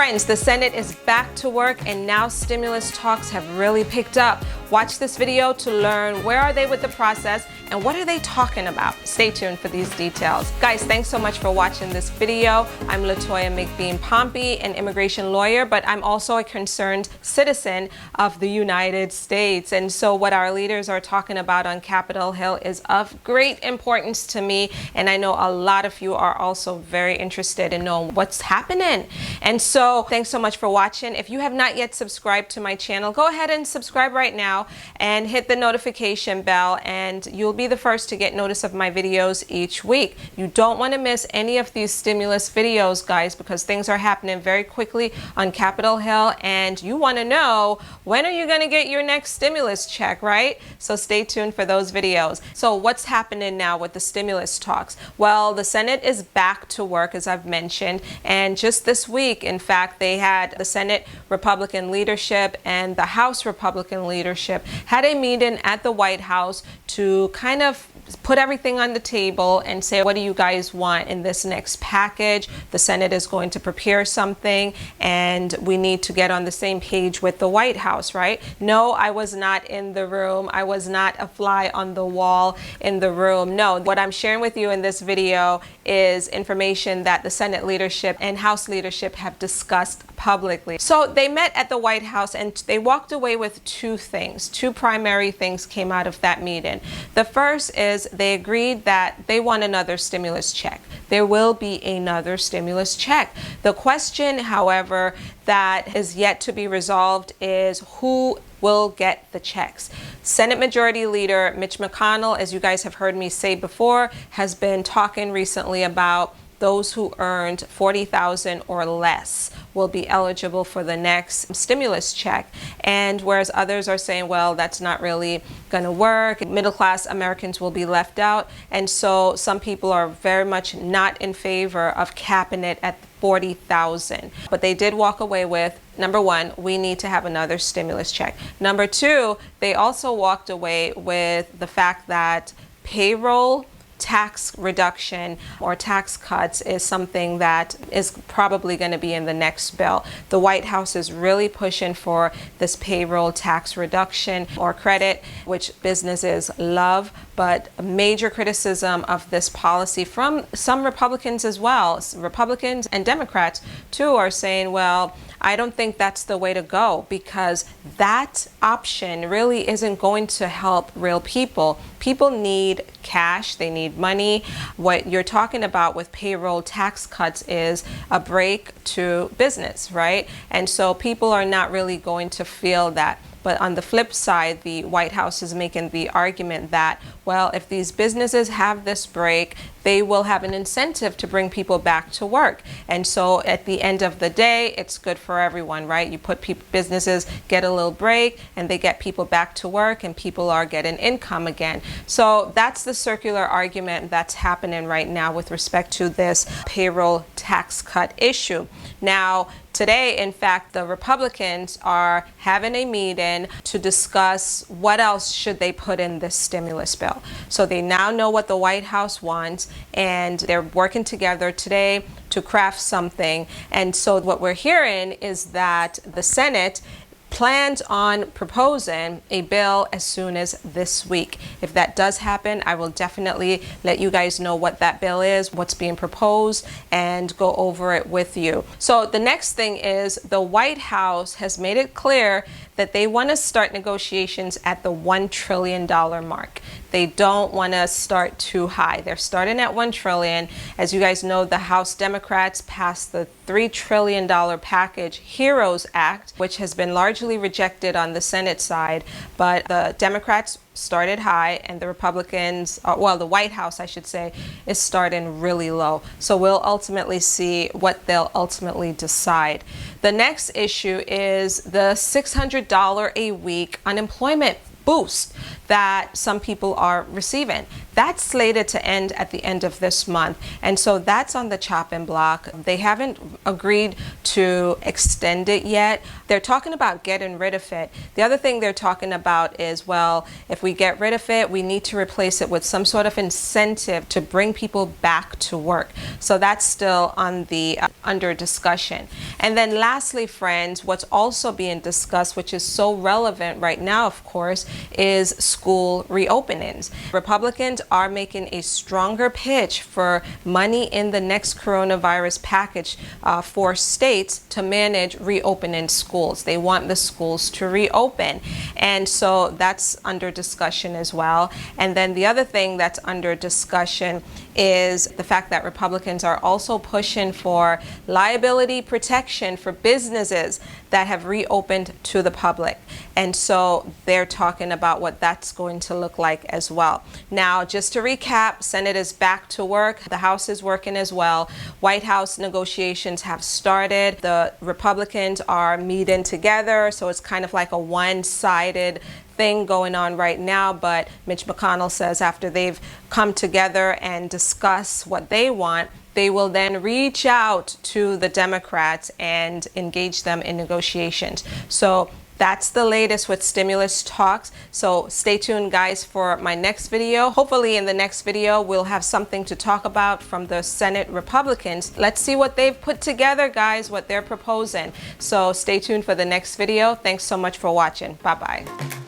Friends, the Senate is back to work and now stimulus talks have really picked up. Watch this video to learn where are they with the process and what are they talking about. Stay tuned for these details. Guys, thanks so much for watching this video. I'm Latoya McBean-Pompey, an immigration lawyer, but I'm also a concerned citizen of the United States. And so what our leaders are talking about on Capitol Hill is of great importance to me. And I know a lot of you are also very interested in knowing what's happening. And so thanks so much for watching. If you have not yet subscribed to my channel, go ahead and subscribe right now and hit the notification bell, and you'll be the first to get notice of my videos each week. You don't want to miss any of these stimulus videos, guys, because things are happening very quickly on Capitol Hill, and you want to know when are you going to get your next stimulus check, right? So stay tuned for those videos. So what's happening now with the stimulus talks? Well, the Senate is back to work, as I've mentioned, and just this week, in fact, they had the Senate Republican leadership and the House Republican leadership had a meeting at the White House to kind of put everything on the table and say, what do you guys want in this next package? The Senate is going to prepare something and we need to get on the same page with the White House, right? No, I was not in the room. I was not a fly on the wall in the room. No, what I'm sharing with you in this video is information that the Senate leadership and House leadership have discussed publicly. So they met at the White House and they walked away with two things. Two primary things came out of that meeting. The first is they agreed that they want another stimulus check. There will be another stimulus check. The question, however, that is yet to be resolved is who will get the checks. Senate Majority Leader Mitch McConnell, as you guys have heard me say before, has been talking recently about those who earned $40,000 or less will be eligible for the next stimulus check. And whereas others are saying, well, that's not really going to work. Middle-class Americans will be left out. And so some people are very much not in favor of capping it at $40,000. But they did walk away with, number one, we need to have another stimulus check. Number two, they also walked away with the fact that payroll tax reduction or tax cuts is something that is probably going to be in the next bill. The White House is really pushing for this payroll tax reduction or credit, which businesses love, but a major criticism of this policy from some Republicans as well. Republicans and Democrats too are saying, well, I don't think that's the way to go because that option really isn't going to help real people. People need cash, they need money. What you're talking about with payroll tax cuts is a break to business, right? And so people are not really going to feel that. But on the flip side, the White House is making the argument that, well, if these businesses have this break, they will have an incentive to bring people back to work. And so at the end of the day, it's good for everyone, right? You put businesses get a little break and they get people back to work and people are getting income again. So that's the circular argument that's happening right now with respect to this payroll tax cut issue. Now, today, in fact, the Republicans are having a meeting to discuss what else should they put in this stimulus bill. So they now know what the White House wants, and they're working together today to craft something. And so what we're hearing is that the Senate plans on proposing a bill as soon as this week. If that does happen, I will definitely let you guys know what that bill is, what's being proposed, and go over it with you. So the next thing is the White House has made it clear that they want to start negotiations at the $1 trillion mark. They don't want to start too high. They're starting at $1 trillion. As you guys know, the House Democrats passed the $3 trillion package HEROES Act, which has been largely rejected on the Senate side. But the Democrats started high and the Republicans, well, the White House, I should say, is starting really low. So we'll ultimately see what they'll ultimately decide. The next issue is the $600 a week unemployment boost that some people are receiving. That's slated to end at the end of this month. And so that's on the chopping block. They haven't agreed to extend it yet. They're talking about getting rid of it. The other thing they're talking about is, well, if we get rid of it, we need to replace it with some sort of incentive to bring people back to work. So that's still on the under discussion. And then lastly, friends, what's also being discussed, which is so relevant right now, of course, is school reopenings. Republicans are making a stronger pitch for money in the next coronavirus package for states to manage reopening schools. They want the schools to reopen. And so that's under discussion as well. And then the other thing that's under discussion is the fact that Republicans are also pushing for liability protection for businesses that have reopened to the public. And so they're talking about what that's going to look like as well. Now, just to recap, Senate is back to work. The House is working as well. White House negotiations have started. The Republicans are meeting together, so it's kind of like a one-sided thing going on right now, but Mitch McConnell says after they've come together and discuss what they want, they will then reach out to the Democrats and engage them in negotiations. So that's the latest with stimulus talks. So stay tuned, guys, for my next video. Hopefully in the next video, we'll have something to talk about from the Senate Republicans. Let's see what they've put together, guys, what they're proposing. So stay tuned for the next video. Thanks so much for watching. Bye-bye.